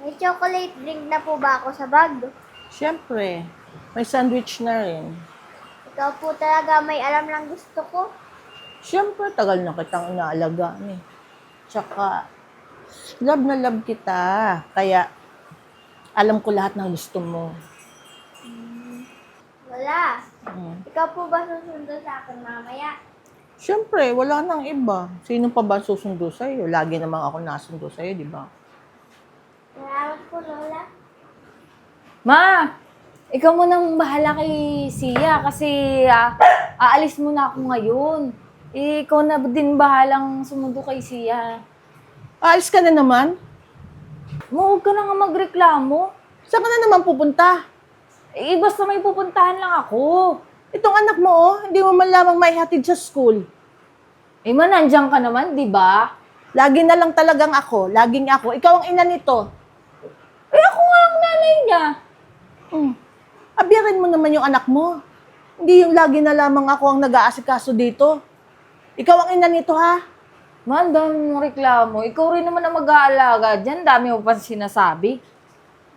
May chocolate drink na po ba ako sa bag? Siyempre, may sandwich na rin. Ikaw po talaga may alam lang gusto ko. Siyempre, tagal na kitang inaalagaan eh. Tsaka, love na love kita. Kaya, alam ko lahat ng gusto mo. Wala. Mm. Ikaw po ba susundo sa akin mamaya? Siyempre, wala nang iba. Sino pa ba susundo sa'yo? Lagi namang ako nasundo sa'yo, di ba? Salamat po, Lola. Ma, ikaw mo nang bahala kay Sia kasi aalis muna ako ngayon. Ikaw na din bahalang sumundo kay Sia. Alis ka na naman? Huwag ka na nga magreklamo. Saan ka na naman pupunta? Basta may pupuntahan lang ako. Itong anak mo, oh, hindi mo man lamang maihatid sa school. Ma, nandiyan ka naman, di ba? Lagi na lang talagang ako. Laging ako. Ikaw ang ina nito. Ako nga ang nanay niya. Abiyarin mo naman yung anak mo. Hindi yung lagi na lamang ako ang nag-aasikaso dito. Ikaw ang ina nito, ha? Ma, ang dami mong reklamo. Ikaw rin naman ang mag-aalaga dyan. Dami mo pa sinasabi.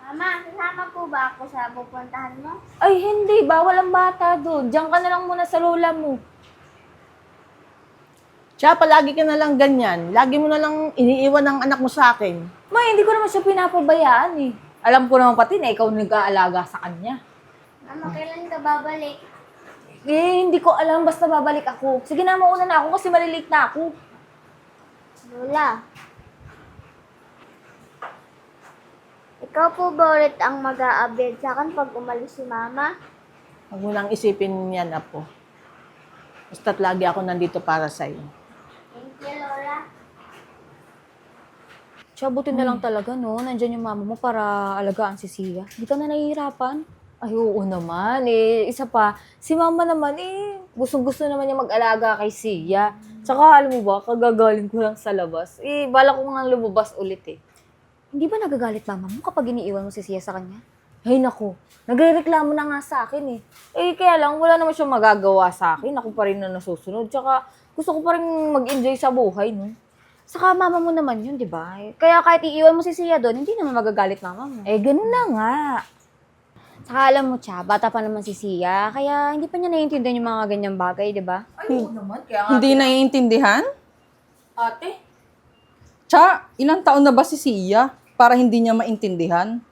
Mama, sasama po ba ako sa pupuntahan mo? Ay, hindi. Bawal ang bata doon. Diyan ka na lang muna sa lola mo. Siya, palagi ka na lang ganyan. Lagi mo na lang iniiwan ang anak mo sa akin. Ma, hindi ko naman siya pinapabayaan eh. Alam ko naman pati na ikaw nag-aalaga sa kanya. Mama, kailan ka babalik? Hindi ko alam. Basta babalik ako. Sige na, mauna na ako kasi malilate na ako. Lola. Ikaw po ba ulit ang mag-a-abed sa akin pag umalis si Mama? Huwag mo nang isipin yan, Apo. Basta't lagi ako nandito para sa'yo. Thank you, Lola. Siya, buti na lang talaga, no? Nandyan yung mama mo para alagaan si Sia. Hindi ka na nahihirapan? Ay, oo naman. Isa pa, si mama naman, gustong-gusto naman niya mag-alaga kay Sia. Tsaka, alam mo ba, kagagaling ko lang sa labas. Bala ko nga lumabas ulit eh. Hindi ba nagagalit mama mo kapag iniiwan mo si Sia sa kanya? Ay, naku. Nagrereklamo na nga sa akin eh. Kaya lang, wala naman siyang magagawa sa akin. Ako pa rin na nasusunod. Tsaka, gusto ko pa rin mag-enjoy sa buhay, no? Saka mama mo naman yun, di ba? Kaya kahit iiwan mo si Sia doon, hindi naman magagalit mama mo. Ganun na nga. Saka alam mo, Cha, bata pa naman si Sia, kaya hindi pa niya naiintindihan yung mga ganyang bagay, di ba? Ay, oo naman. Kaya Hindi naiintindihan? ate. Tsa, ilang taon na ba si Sia para hindi niya maintindihan?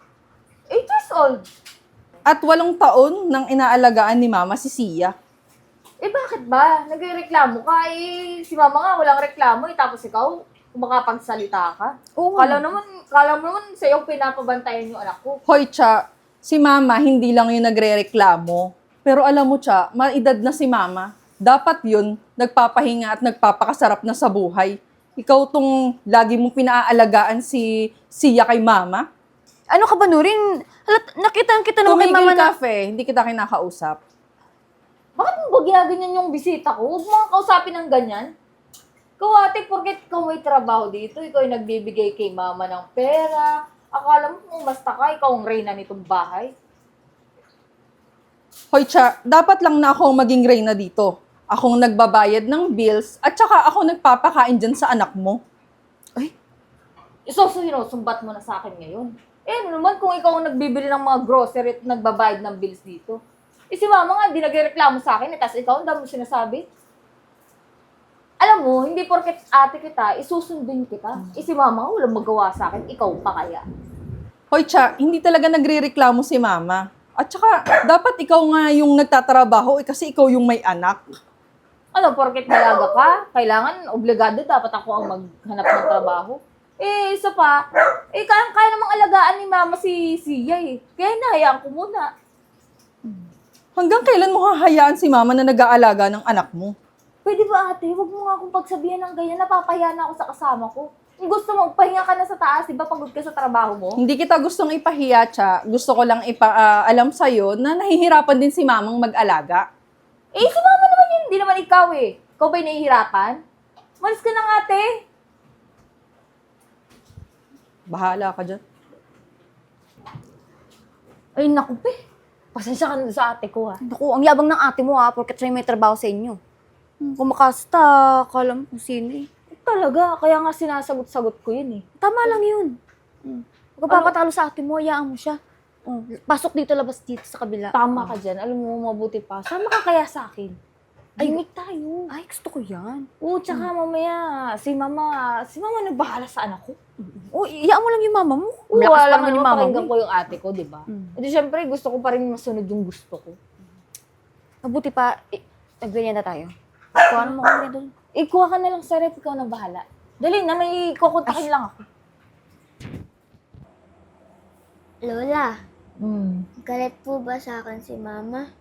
8 years old. At 8 taon nang inaalagaan ni Mama si Sia. Bakit ba? Nagreklamo ka, si mama nga walang reklamo, tapos ikaw, makapagsalita ka. Oo. Kala mo naman sa'yo pinapabantayan yung anak ko. Hoy, Tsa, si Mama hindi lang yung nagre-reklamo. Pero alam mo, Tsa, maedad na si Mama. Dapat yun, nagpapahinga at nagpapakasarap na sa buhay. Ikaw tong lagi mong pinaalagaan si Sia kay Mama. Ano ka ba, Nurin? Nakita naman kay Tumigil mama na... kafe, hindi kita kinakausap. Bakit mo ba ginaganyan yung bisita ko? Huwag mo kang kausapin ng ganyan. Ikaw ate, porket ikaw may trabaho dito, ikaw ay nagbibigay kay mama ng pera. Akala mo kung basta ka, ikaw ang reyna nitong bahay. Hoy, Tsa, dapat lang na ako maging reyna dito. Akong nagbabayad ng bills at saka ako nagpapakain dyan sa anak mo. Sinusumbat mo na sa akin ngayon. Ano naman kung ikaw ang nagbibili ng mga grocery at nagbabayad ng bills dito? Si mama nga, hindi nagreklamo sa akin, tapos ikaw, ang dami mo sinasabi. Alam mo, hindi porket ate kita, isusundin kita. Si mama nga, walang magawa sa akin, ikaw pa kaya. Hoy, Tsa, hindi talaga nagrereklamo si Mama. At saka, dapat ikaw nga yung nagtatrabaho kasi ikaw yung may anak. Ano, porket dalaga ka, kailangan, obligado, dapat ako ang maghanap ng trabaho. Isa pa, kaya namang alagaan ni mama si Sia eh. Kaya hinahayaan ko muna. Hanggang kailan mo hahayaan si Mama na nag-aalaga ng anak mo? Pwede ba ate, huwag mo nga akong pagsabihan ng ganyan, napapahiya na ako sa kasama ko. Kung gusto mo, pahinga ka na sa taas, di ba pagod ka sa trabaho mo? Hindi kita gustong ipahiya, Tsa. Gusto ko lang alam sa'yo na nahihirapan din si Mamang mag-alaga. Si mama naman yun, hindi naman ikaw eh. Ikaw ba'y nahihirapan? Malis ka na nga ate. Bahala ka dyan. Ay naku pe, pasensya ka na sa ate ko ha. Naku, ang yabang ng ate mo ha, porket siya may trabaho sa inyo. Kung makasta, akala mo kung sino eh. Talaga, kaya nga sinasagot-sagot ko yun eh. Tama lang yun. Huwag ka papatalo sa ate mo, hayaan mo siya. Pasok dito, labas dito sa kabila. Tama ka dyan. Alam mo, mabuti pa. Sama ka kaya sa akin. Ay, meet tayo. Ay, gusto ko yan. Oo, tsaka mamaya, si mama nagbahala sa anak ko. Oo, iyaan mo lang yung mama mo. Oo, Malakas pa alam naman mo, yung mama pakinggan mo ko yung ate ko, di ba? Hindi, syempre, gusto ko pa rin masunod yung gusto ko. Mabuti pa, nagganyan na tayo. Kuha mo kami doon. Kuha ka na lang sa rep, ikaw na bahala. Dali na, may kukontakin lang ako. Lola, Hmm. galit po ba sa akin si Mama?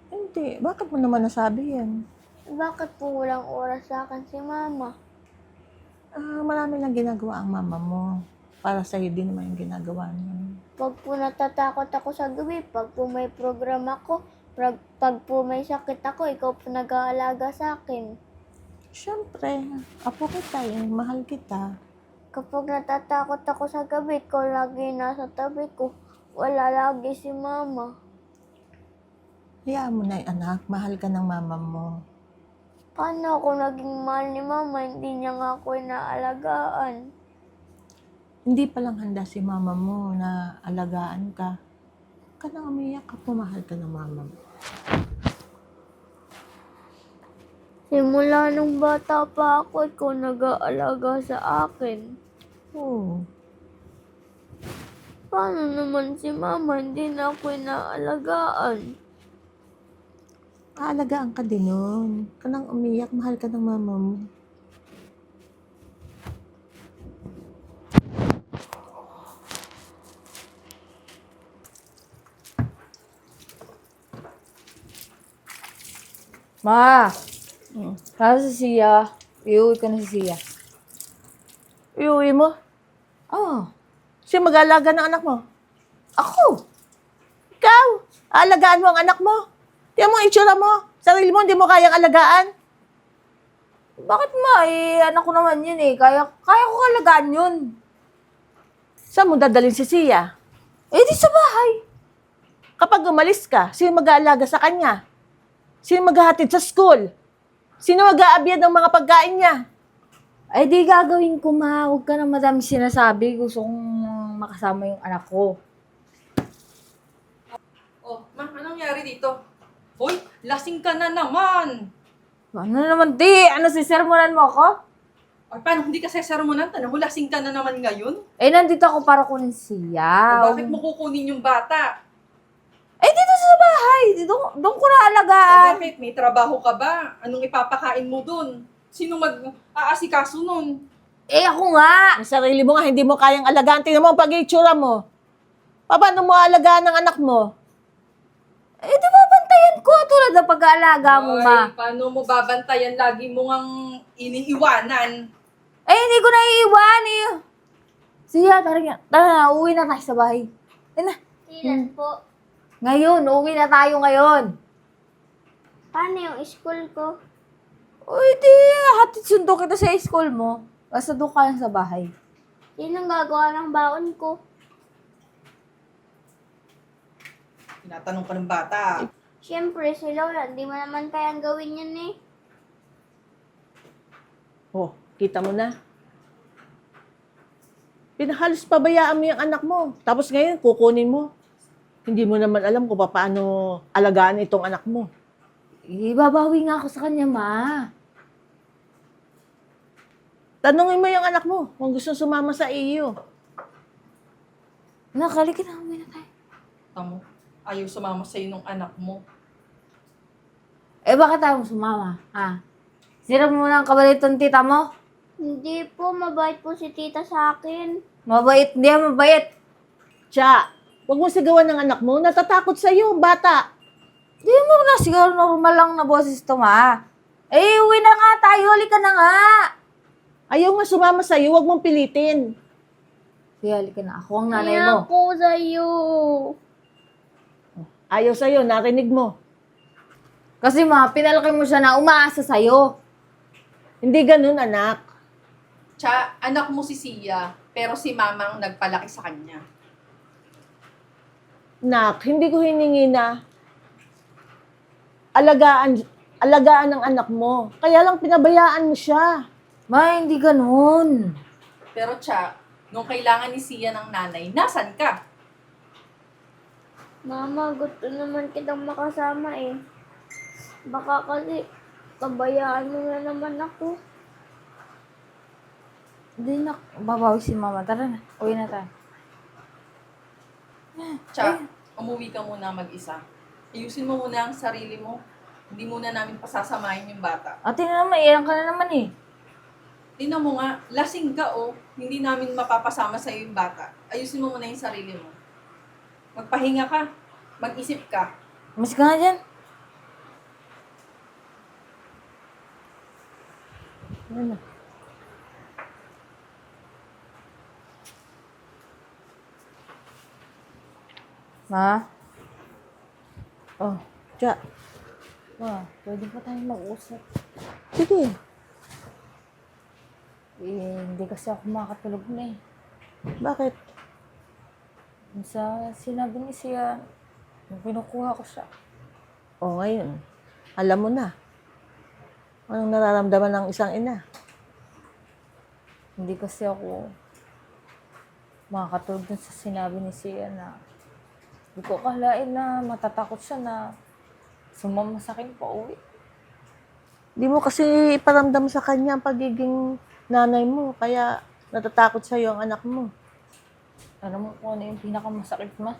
Hindi. Bakit mo naman nasabi yan? Bakit po walang oras sa akin si Mama? Marami lang ginagawa ang mama mo. Para sa'yo din naman yung ginagawa niya. Pag po natatakot ako sa gabi, pag po may program ako, pag po may sakit ako, ikaw po nag-aalaga sa akin. Siyempre, apo kita eh. Mahal kita. Kapag natatakot ako sa gabi, ikaw lagi nasa tabi ko. Wala lagi si Mama. Hayaan mo na anak. Mahal ka ng mama mo. Paano ako naging mahal ni Mama? Hindi niya nga ako inaalagaan. Hindi pa lang handa si mama mo na alagaan ka. Huwag ka nang umiyak ka. Pumahal ka ng mama mo. Simula nung bata pa ako, ikaw nag-aalaga sa akin. Oo. Paano naman si Mama? Hindi na ako inaalagaan. Aalagaan ka din nun. Huwag ka nang umiyak. Mahal ka ng mama mo. Ma! Kaya si Sia. Iuwi ka na si Sia. Iuwi mo? Oh, Sino mag-aalaga ng anak mo? ako! Ikaw! Aalagaan mo ang anak mo. Tiyan mo ang itsura mo. Sarili mo, hindi mo kayang alagaan. Bakit ma? Anak ko naman yun eh. Kaya ko kalagaan yun. Saan mo dadalhin si Sia? Di sa bahay. Kapag umalis ka, sino mag-aalaga sa kanya? Sino maghahatid sa school? Sino mag-aabyad ng mga pagkain niya? Di gagawin ko ma. Huwag ka na madami sinasabi. Gusto kong makasama yung anak ko. Oh, ma, anong nangyari dito? Hoy, lasing ka na naman! Ano naman di? Ano, sisermonan mo ako? Ay, paano hindi ka sesermonan? Tanong mo, lasing ka na naman ngayon? Nandito ako para kunin siya. O, bakit mo kukunin yung bata? Dito sa bahay. Doon ko na O, alagaan. bakit? May trabaho ka ba? Anong ipapakain mo dun? Sino mag-aasikaso nun? Ako nga. Ang sarili mo nga, hindi mo kayang alagaan. Tingnan mo ang pag-itsura mo. Paano mo alagaan ng anak mo? Di ba bantayan ko tulad ng pag-aalaga mo, ma? Ay, paano mo babantayan? Lagi mo ngang iniiwanan. Hindi ko naiiwan eh. Siya, tara na, uwi na tayo sa bahay. Na, Kailan po? ngayon, uwi na tayo ngayon. Paano yung school ko? Di, hatid sundo kita sa school mo. Basta doon ka lang sa bahay. Sinong gagawa ng baon ko? Tinatanong ka ng bata. Siyempre, si Lola, hindi mo naman kayang gawin yan eh. Oh, kita mo na. Pinahalos pabayaan mo yung anak mo. Tapos ngayon, kukunin mo. Hindi mo naman alam kung paano alagaan itong anak mo. Babawi nga ako sa kanya, ma. Tanungin mo yung anak mo kung gusto sumama sa iyo. Nakalik na, uwi na tayo. Tamo, ayaw sumama sa'yo nung anak mo. Bakit tayo sumama, ha? Sira mo na ang kabalitong tita mo? Hindi po, mabait po si tita sa akin. Mabait, hindi yan mabait. Tiya, huwag mo sigawan ng anak mo. Natatakot sa iyo, bata. Di mo na siguro normal lang na boses to, ma. Uwi na nga tayo, halika na nga. Ayaw nga sumama sa iyo, huwag mong pilitin. Sige, halika na. Ako ang nanay mo. Ako sa'yo. Ayaw sa iyo, narinig mo. Kasi ma, pinalaki mo siya na umaasa sa'yo. Hindi ganun, anak. Anak mo si Sia, pero si mamang nagpalaki sa kanya. Nak, hindi ko hiningi na alagaan ng anak mo. Kaya lang pinabayaan mo siya. Ma, hindi ganun. Pero Nung kailangan ni Sia ng nanay, nasan ka? Mama, gusto naman kitang makasama eh. Baka kasi pabayaan mo na naman ako. Hindi na, babawi si mama. Tara na, uwi na tayo. Tsa, umuwi ka muna mag-isa. Ayusin mo muna ang sarili mo. Hindi muna namin pasasamahin yung bata. Ate na naman, iyan ka na naman eh. Tingnan mo nga, lasing ka oh. Hindi namin mapapasama sa yung bata. Ayusin mo muna yung sarili mo. Magpahinga ka. Mag-isip ka. Mas ka nga dyan. Ano? Ma? Oh, Tsa. Ma, pwede pa tayo mag-usap. Sige. Hindi kasi ako makatulog na eh. Bakit? Sa sinabi ni Sia, nung pinukuha ko siya. O ngayon, alam mo na. Anong nararamdaman ng isang ina? Hindi kasi ako makakatulog dun sa sinabi ni Sia na hindi ko akalain na matatakot siya na sumama sa akin pa uwi. Di mo kasi iparamdam sa kanya ang pagiging nanay mo, kaya natatakot sa'yo ang anak mo. Alam mo kung ano yung pinakamasakit, ma?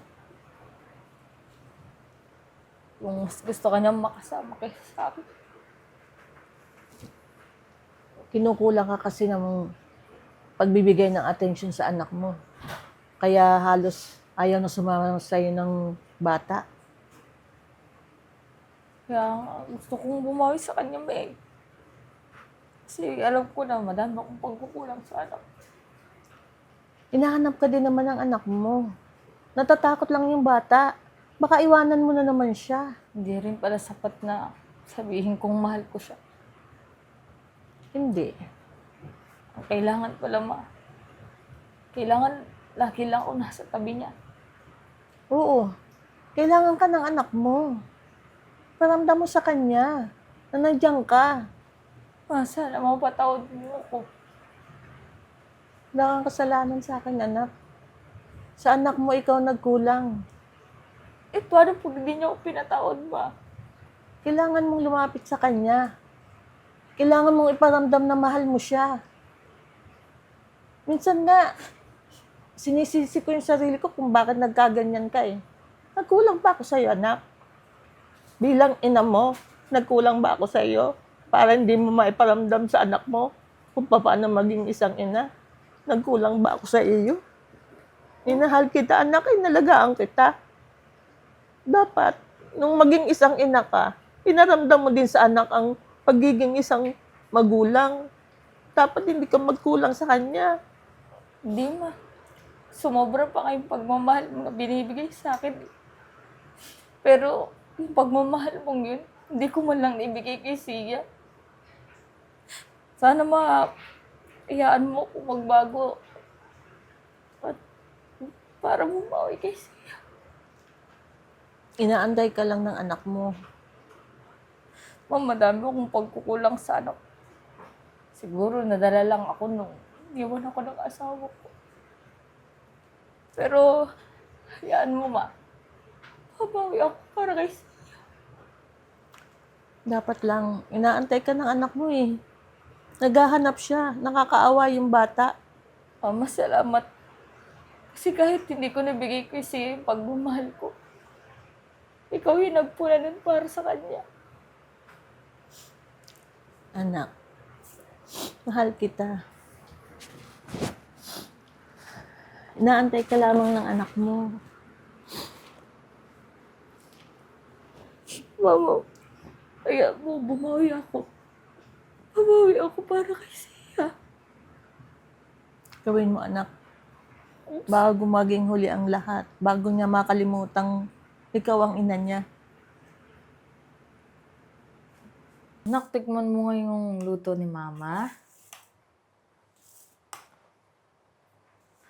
Yung mas gusto ka niyang makasama kaysa sa akin. Kinukulang ka kasi ng pagbibigay ng attention sa anak mo. Kaya halos ayaw na sumama sa'yo ng bata. Kaya nga, gusto kong bumawi sa kanya, Meg. Kasi alam ko na madami akong pagkukulang sa anak. Hinahanap ka din naman ng anak mo. Natatakot lang yung bata. Baka iwanan mo na naman siya. Hindi rin pala sapat na sabihin kong mahal ko siya. Hindi. Ang kailangan pala, ma. Kailangan lagi lang ako nasa tabi niya. Oo. Kailangan ka ng anak mo. Paramdam mo sa kanya na nandiyan ka. Ma, sana mapatawad mo ko. Wala kang kasalanan sa akin, anak. Sa anak mo, ikaw nagkulang. Eh, paano pag hindi niya ako pinatawad, ma? Kailangan mong lumapit sa kanya. Kailangan mong iparamdam na mahal mo siya. Minsan nga, sinisisi ko yung sarili ko kung bakit nagkaganyan ka eh. Nagkulang ba ako sa'yo, anak? Bilang ina mo, nagkulang ba ako sa'yo? Para hindi mo maiparamdam sa anak mo kung paano maging isang ina. Nagkulang ba ako sa iyo? Minahal kita, anak, inalagaan kita. Dapat, nung maging isang ina ka, pinaramdam mo din sa anak ang pagiging isang magulang. Dapat hindi ka magkulang sa kanya. Hindi, ma. Sumobra pa kayong pagmamahal mo na binibigay sa akin. Pero, yung pagmamahal mong yun, hindi ko man lang naibigay kay Sia. Sana iyaan mo kung magbago. At para bumawi kay Sia. Inaanday ka lang ng anak mo. Ma, madami akong pagkukulang sa anak. Siguro nadala lang ako nung iwan ako ng asawa ko. Pero, hayaan mo, ma. Babawi ako para kay Sia. Dapat lang, inaantay ka ng anak mo eh. Naghahanap siya, nakakaawa yung bata. Mama, salamat. Kasi kahit hindi ko nabigay kay Sia yung pagmamahal ko, ikaw yung nagpunanan para sa kanya. Anak, mahal kita. Inaantay ka lamang ng anak mo. Mama, kaya mo, bumawi ako. Bumawi ako para kay Sia. Gawin mo, anak. Bago maging huli ang lahat. Bago niya makalimutang ikaw ang ina niya. Anak, tikman mo nga yung luto ni Mama.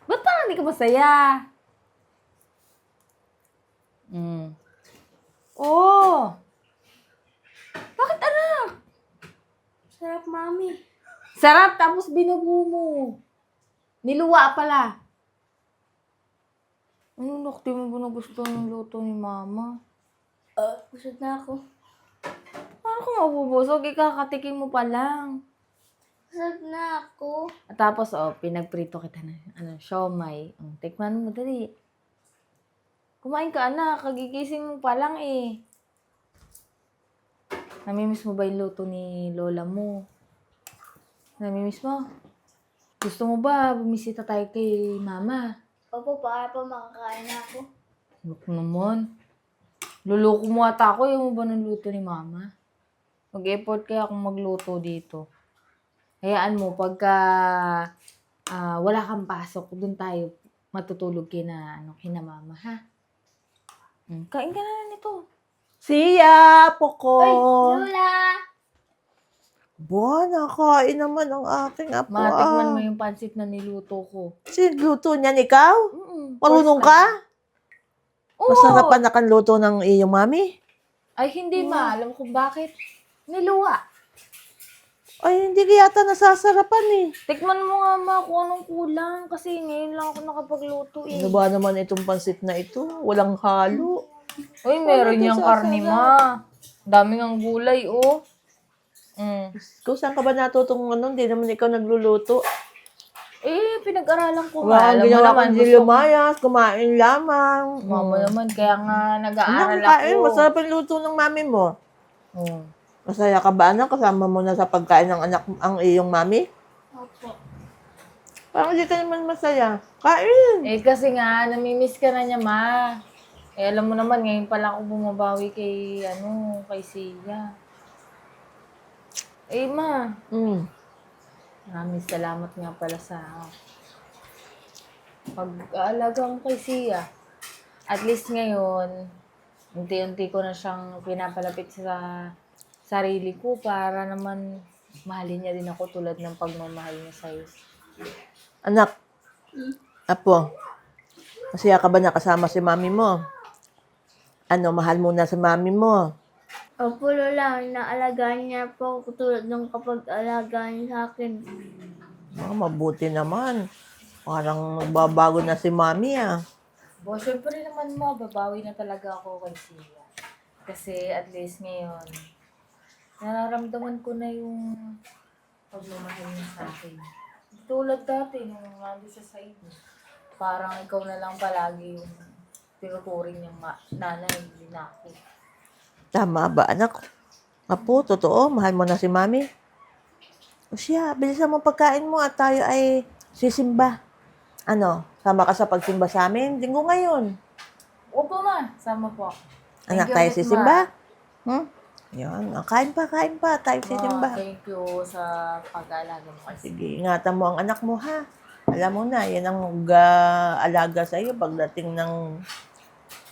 Ba't parang hindi ka masaya? Oh! Bakit, anak? Sarap, Mami. Sarap, tapos binubo mo. Niluwa pala. Ano, nakti mo ba na gusto ng luto ni Mama? Busog na ako. Paano ka mabubusog? Ikakatikim mo pa lang. Busog na ako. At tapos, pinagprito kita ng siomay. Tikman mo, dali. Kumain ka, anak. Kagigising mo pa lang eh. Namimiss mo ba yung luto ni Lola mo? Namimiss mo? Gusto mo ba bumisita tayo kay Mama? Opo, para pa makakain na ako. Look naman. Luloko mo ata ako. Ayaw mo ba ng luto ni Mama? Mag-effort kaya akong magluto dito. Hayaan mo, pagka wala kang pasok, doon tayo matutulog kina Mama, ha? Kain ka na nito. Siya, Poko. Ay, Lola! Buwan, nakain naman ang aking apo. Matikman mo yung pansit na niluto ko. Sinluto niyan ikaw? Marunong First ka? time. Oo. Masarapan na kang luto ng iyong mami? Ay, hindi ma. Alam ko bakit. Niluwa. Ay, hindi yata nasasarapan eh. Tikman mo nga ma kung anong kulang. Kasi ngayon lang ako nakapagluto eh. Ano ba naman itong pansit na ito? Walang halo. Uy, meron Ano niyang to, karne ma. Daming ang gulay oh. Kung saan ka ba natutong ano? Hindi naman ikaw nagluluto. Eh, pinag-aralan ko Wala Alam kang mo ginawa naman, kundi lumayas, kumain lamang. Mama naman, kaya nga nag-aaral Kain, ako. masarap yung luto ng mami mo. Oh. Masaya ka ba anak? Kasama mo na sa pagkain ng anak ang iyong mami? Opo. Parang hindi ka naman masaya. Kain! Eh, kasi nga, namimiss ka na niya, ma. Eh, alam mo naman, ngayon pala ako bumabawi kay Sia. Eh, ma. Maraming salamat nga pala sa pag-aalaga mo kay Sia. At least ngayon, unti-unti ko na siyang pinapalapit sa sarili ko para naman mahalin niya din ako tulad ng pagmamahal niya sa'yo. Anak, apo, masaya ka ba nakasama si mami mo? Ano, mahal mo na si mami mo? Opo, Lola. Inaalagaan niya po ako tulad ng kapag-alagaan niya sa akin. Mabuti naman. Parang nagbabago na si mami ah. Bo, syempre naman mo, babawi na talaga ako kay Sia. Kasi at least ngayon, nararamdaman ko na yung pagmamahal niya sa akin. Tulad dati, nung nandun siya sa inyo. Parang ikaw na lang palagi yung tinuturing niyang nanay, hindi na ako. Tama ba anak? Apo, totoo, mahal mo na si mami? O siya, bilisan mo pagkain mo at tayo ay sisimba. Ano, sama ka sa pagsimba sa amin? Linggo ngayon. Opo ma, sama po. Anak, Thank you tayo ulit, sisimba? Ma. Yan, kain pa, tayo sisimba. Thank you sa pag-aalaga mo kasi. Sige, ingatan mo ang anak mo ha. Alam mo na, yan ang alaga sa iyo pagdating ng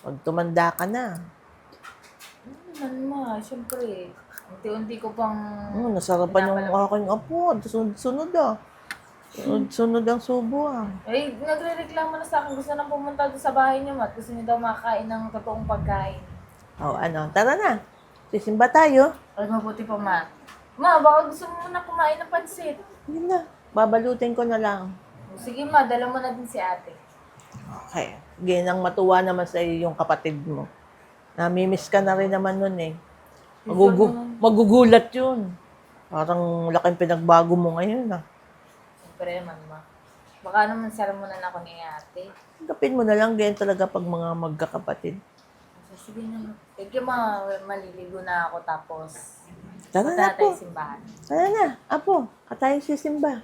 pag tumanda ka na. Ano ma, syempre, unti-unti ko pang Nasarapan yung aking apo. Sunod ah. Sunod ang subo ah. Eh, nagre-reklamo na sa akin. Gusto nang pumunta doon sa bahay niya, Mat. Gusto niya daw makakain ng totoong pagkain. O ano, tara na. Sisimba tayo. Ay, mabuti pa, Ma. Ma, baka gusto mo muna kumain ng pansit. Yun na. Babalutin ko na lang. O, sige, Ma. Dala mo na din si ate. Okay. Ginang matuwa naman sa iyo yung kapatid mo. Namimiss ka na rin naman nun eh. Magugulat yun. Parang laking pinagbago mo ngayon ah. Siyempre naman, Ma. Baka naman saramunan ako ni ate. Gapin mo na lang ganyan talaga pag mga magkakapatid. So, sige na, Ma. Thank you, Ma. Maliligo na ako tapos Tara punta na na tayo po. simbahan. Tara na. Apo, tayo sisimba.